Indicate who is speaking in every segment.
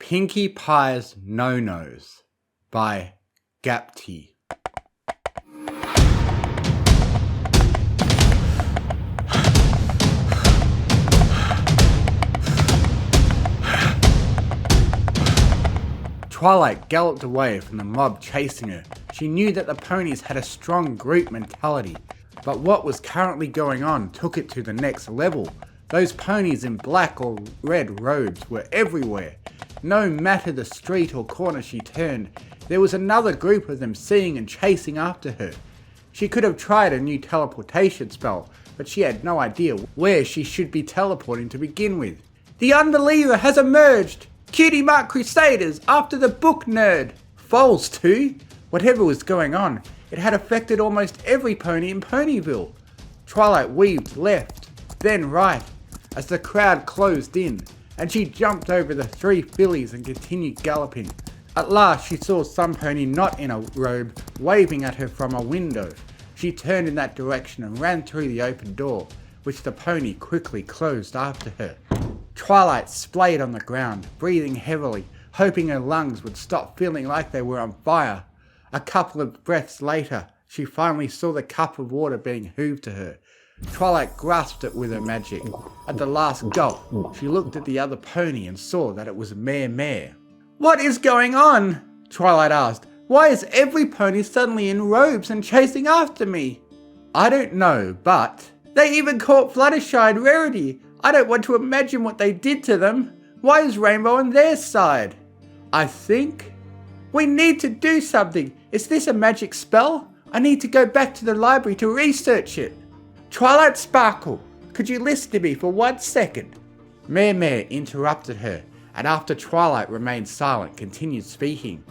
Speaker 1: Pinkie Pie's No-Nos by Gapty. Twilight galloped away from the mob chasing her. She knew that the ponies had a strong group mentality, but what was currently going on took it to the next level. Those ponies in black or red robes were everywhere. No matter the street or corner she turned, there was another group of them seeing and chasing after her. She could have tried a new teleportation spell, but she had no idea where she should be teleporting to begin with. The Unbeliever has emerged! Cutie Mark Crusaders after the book nerd! Foals too! Whatever was going on, it had affected almost every pony in Ponyville. Twilight weaved left, then right, as the crowd closed in, and she jumped over the three fillies and continued galloping. At last she saw some pony not in a robe waving at her from a window. She turned in that direction and ran through the open door, which the pony quickly closed after her. Twilight splayed on the ground, breathing heavily, hoping her lungs would stop feeling like they were on fire. A couple of breaths later, she finally saw the cup of water being hooved to her. Twilight grasped it with her magic. At the last gulp, she looked at the other pony and saw that it was Mayor Mare. "What is going on?" Twilight asked. "Why is every pony suddenly in robes and chasing after me?" "I don't know, but..." "They even caught Fluttershy and Rarity. I don't want to imagine what they did to them. Why is Rainbow on their side?" "I think... we need to do something. Is this a magic spell? I need to go back to the library to research it." "Twilight Sparkle, could you listen to me for 1 second? Mayor Mare interrupted her, and after Twilight remained silent, continued speaking.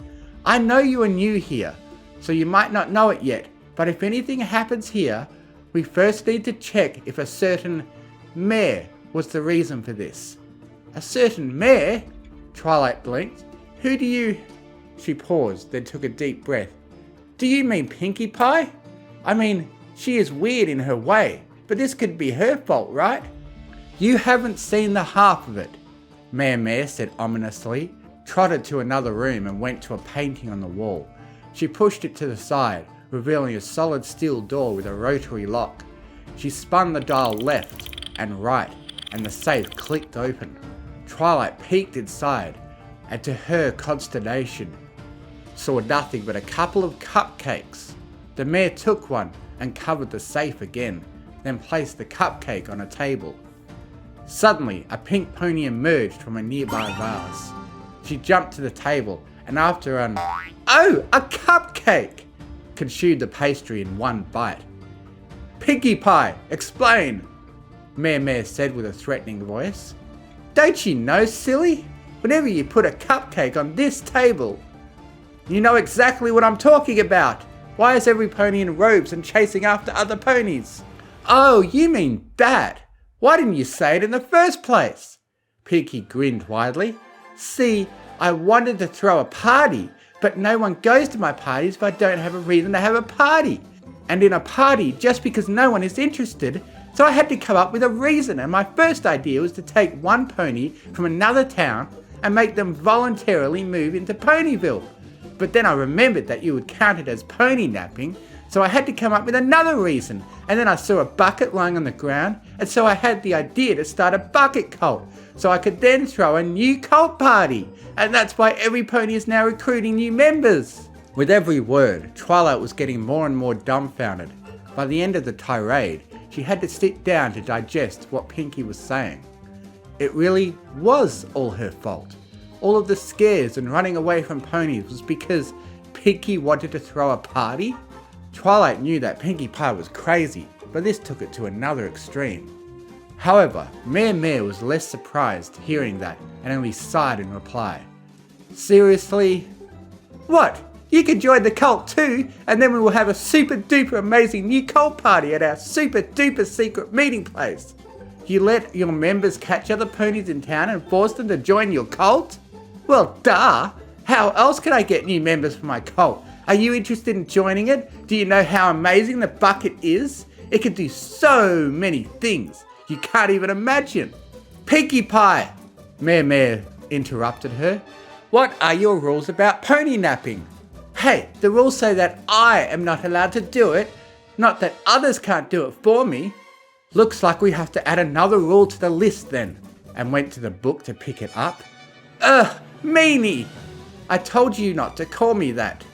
Speaker 1: "I know you are new here, so you might not know it yet, but if anything happens here, we first need to check if a certain mayor was the reason for this." "A certain mayor?" Twilight blinked. "Who do you..." She paused, then took a deep breath. "Do you mean Pinkie Pie? I mean, she is weird in her way, but this could be her fault, right?" "You haven't seen the half of it," Mayor Mare said ominously, trotted to another room and went to a painting on the wall. She pushed it to the side, revealing a solid steel door with a rotary lock. She spun the dial left and right, and the safe clicked open. Twilight peeked inside, and to her consternation, saw nothing but a couple of cupcakes. The mayor took one and covered the safe again, then placed the cupcake on a table. Suddenly, a pink pony emerged from a nearby vase. She jumped to the table, and after an "Oh, a cupcake!" consumed the pastry in one bite. "Pinkie Pie, explain!" Mayor Mare said with a threatening voice. "Don't you know, silly? Whenever you put a cupcake on this table..." "You know exactly what I'm talking about! Why is every pony in robes and chasing after other ponies?" "Oh, you mean that! Why didn't you say it in the first place?" Pinkie grinned widely. "See, I wanted to throw a party, but no one goes to my parties if I don't have a reason to have a party. And in a party, just because no one is interested, so I had to come up with a reason, and my first idea was to take one pony from another town and make them voluntarily move into Ponyville. But then I remembered that you would count it as pony napping, so I had to come up with another reason, and then I saw a bucket lying on the ground, and so I had the idea to start a bucket cult, so I could then throw a new cult party, and that's why every pony is now recruiting new members." With every word, Twilight was getting more and more dumbfounded. By the end of the tirade, she had to sit down to digest what Pinkie was saying. It really was all her fault. All of the scares and running away from ponies was because Pinkie wanted to throw a party? Twilight knew that Pinkie Pie was crazy, but this took it to another extreme. However, Mayor Mare was less surprised hearing that and only sighed in reply. "Seriously? What? You can join the cult too, and then we will have a super duper amazing new cult party at our super duper secret meeting place. You let your members catch other ponies in town and force them to join your cult? Well, duh! How else can I get new members for my cult? Are you interested in joining it? Do you know how amazing the bucket is? It can do so many things you can't even imagine." "Pinkie Pie!" Mayor Mare interrupted her. What are your rules about pony napping? Hey, the rules say that I am not allowed to do it, not that others can't do it for me. Looks like we have to add another rule to the list then, and went to the book to pick it up. Ugh, meanie! I told you not to call me that.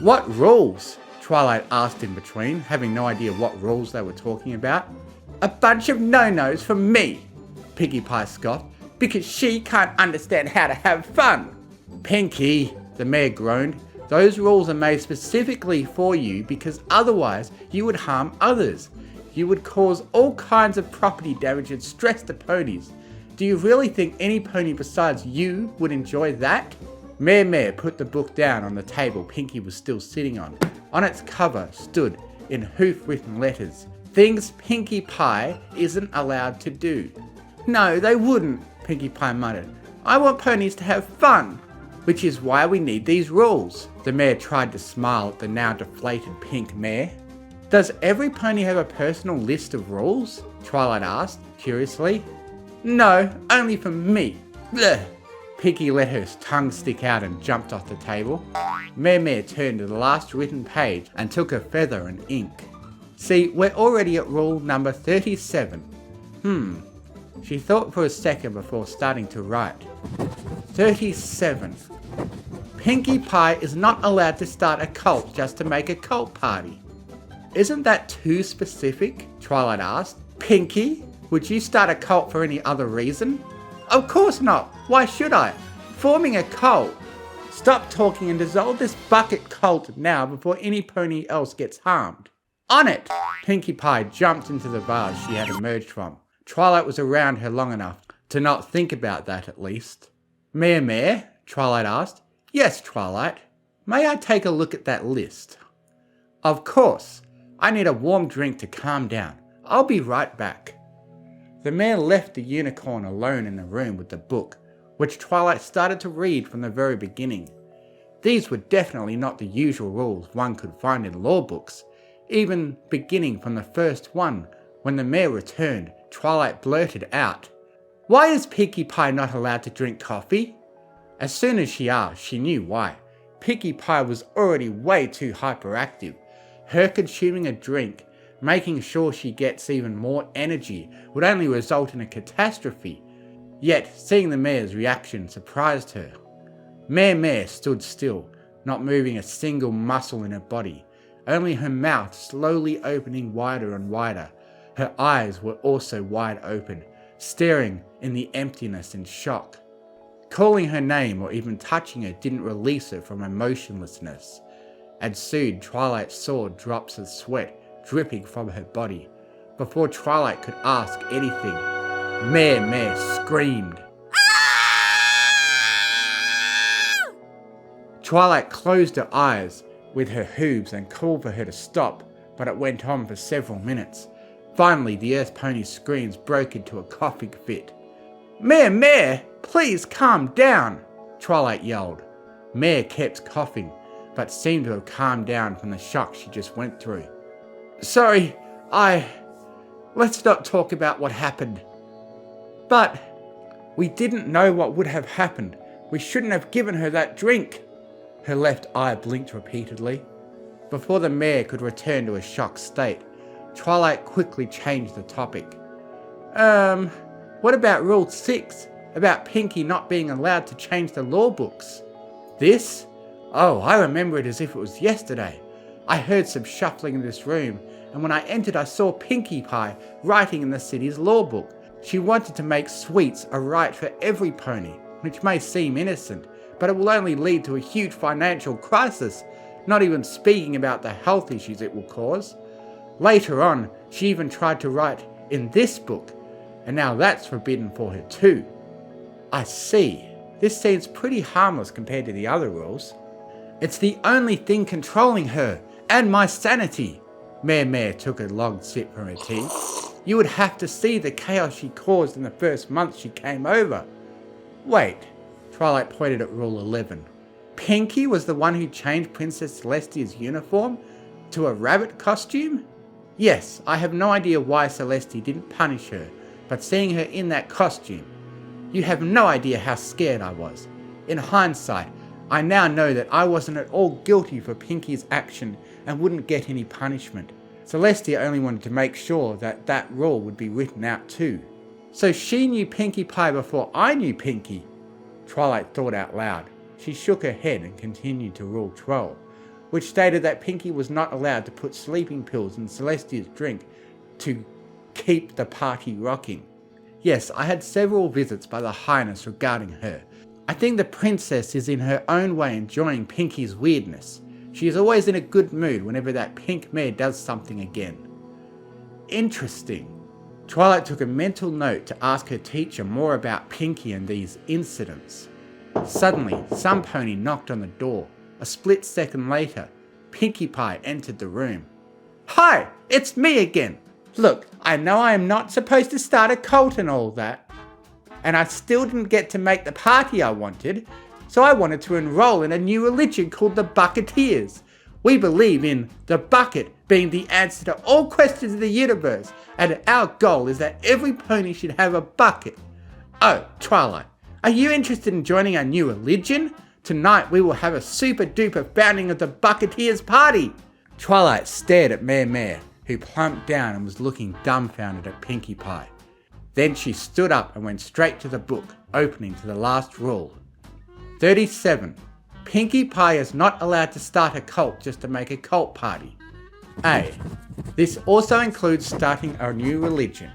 Speaker 1: What rules? Twilight asked in between, having no idea what rules they were talking about. A bunch of no-nos from me, Pinkie Pie scoffed, because she can't understand how to have fun. Pinkie, the mayor groaned, those rules are made specifically for you because otherwise you would harm others. You would cause all kinds of property damage and stress to ponies. Do you really think any pony besides you would enjoy that? Mayor Mare put the book down on the table Pinkie was still sitting on. On its cover stood, in hoof-written letters, things Pinkie Pie isn't allowed to do. No, they wouldn't, Pinkie Pie muttered. I want ponies to have fun, which is why we need these rules. The mayor tried to smile at the now deflated pink mare. Does every pony have a personal list of rules? Twilight asked, curiously. No, only for me. Blech. Pinkie let her tongue stick out and jumped off the table. Mayor Mare turned to the last written page and took a feather and ink. See, we're already at rule number 37. She thought for a second before starting to write. 37. Pinkie Pie is not allowed to start a cult just to make a cult party. Isn't that too specific? Twilight asked. Pinkie, would you start a cult for any other reason? Of course not. Why should I? Forming a cult. Stop talking and dissolve this bucket cult now before any pony else gets harmed. On it! Pinkie Pie jumped into the vase she had emerged from. Twilight was around her long enough to not think about that at least. Mayor Mare? Twilight asked. Yes, Twilight. May I take a look at that list? Of course. I need a warm drink to calm down. I'll be right back. The mayor left the unicorn alone in the room with the book, which Twilight started to read from the very beginning. These were definitely not the usual rules one could find in law books. Even beginning from the first one, when the mayor returned, Twilight blurted out, "Why is Pinkie Pie not allowed to drink coffee?" As soon as she asked, she knew why. Pinkie Pie was already way too hyperactive. Her consuming a drink, making sure she gets even more energy, would only result in a catastrophe. Yet, seeing the mayor's reaction surprised her. Mayor Mare stood still, not moving a single muscle in her body, only her mouth slowly opening wider and wider. Her eyes were also wide open, staring in the emptiness in shock. Calling her name or even touching her didn't release her from her motionlessness. And soon Twilight saw drops of sweat dripping from her body. Before Twilight could ask anything, Mayor Mare screamed. Twilight closed her eyes with her hooves and called for her to stop, but it went on for several minutes. Finally, the Earth Pony's screams broke into a coughing fit. Mayor Mare, please calm down, Twilight yelled. Mare kept coughing, but seemed to have calmed down from the shock she just went through. Sorry, let's not talk about what happened. But we didn't know what would have happened. We shouldn't have given her that drink. Her left eye blinked repeatedly. Before the mayor could return to a shocked state, Twilight quickly changed the topic. What about Rule 6? About Pinkie not being allowed to change the law books? This? Oh, I remember it as if it was yesterday. I heard some shuffling in this room, and when I entered I saw Pinkie Pie writing in the city's law book. She wanted to make sweets a right for every pony, which may seem innocent, but it will only lead to a huge financial crisis, not even speaking about the health issues it will cause. Later on, she even tried to write in this book, and now that's forbidden for her too. I see. This seems pretty harmless compared to the other rules. It's the only thing controlling her, and my sanity. Mayor Mare took a long sip from her tea. You would have to see the chaos she caused in the first month she came over. Wait, Twilight pointed at Rule 11. Pinkie was the one who changed Princess Celestia's uniform to a rabbit costume? Yes, I have no idea why Celestia didn't punish her, but seeing her in that costume, you have no idea how scared I was. In hindsight, I now know that I wasn't at all guilty for Pinkie's action and wouldn't get any punishment. Celestia only wanted to make sure that that rule would be written out too. So she knew Pinkie Pie before I knew Pinkie? Twilight thought out loud. She shook her head and continued to Rule 12, which stated that Pinkie was not allowed to put sleeping pills in Celestia's drink to keep the party rocking. Yes, I had several visits by the Highness regarding her. I think the princess is in her own way enjoying Pinkie's weirdness. She is always in a good mood whenever that pink mare does something again. Interesting. Twilight took a mental note to ask her teacher more about Pinkie and these incidents. Suddenly, some pony knocked on the door. A split second later, Pinkie Pie entered the room. "Hi, it's me again. Look, I know I am not supposed to start a cult and all that. And I still didn't get to make the party I wanted, so I wanted to enroll in a new religion called the Bucketeers. We believe in the bucket being the answer to all questions in the universe, and our goal is that every pony should have a bucket. Oh, Twilight, are you interested in joining our new religion? Tonight we will have a super duper founding of the Bucketeers party." Twilight stared at Mayor Mare, who plumped down and was looking dumbfounded at Pinkie Pie. Then she stood up and went straight to the book, opening to the last rule. 37. Pinkie Pie is not allowed to start a cult just to make a cult party. A. This also includes starting a new religion.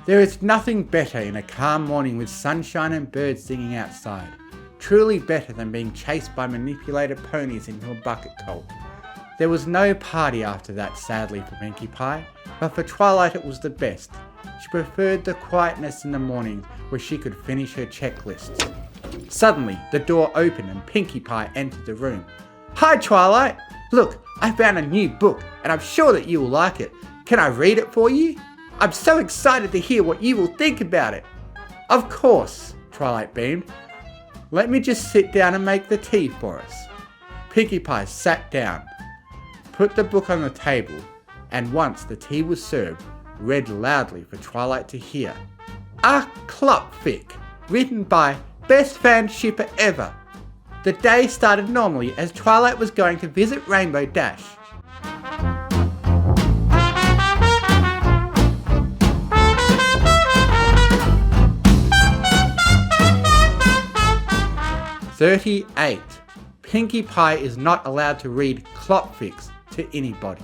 Speaker 1: There is nothing better in a calm morning with sunshine and birds singing outside. Truly better than being chased by manipulated ponies into a bucket cult. There was no party after that, sadly, for Pinkie Pie, but for Twilight it was the best. She preferred the quietness in the mornings where she could finish her checklists. Suddenly, the door opened and Pinkie Pie entered the room. "Hi, Twilight! Look, I found a new book and I'm sure that you will like it. Can I read it for you? I'm so excited to hear what you will think about it." "Of course," Twilight beamed. "Let me just sit down and make the tea for us." Pinkie Pie sat down, put the book on the table, and once the tea was served, read loudly for Twilight to hear. A Fanfic, written by Best Fan Shipper Ever. The day started normally as Twilight was going to visit Rainbow Dash. "38. Pinkie Pie is not allowed to read Fanfics to anybody."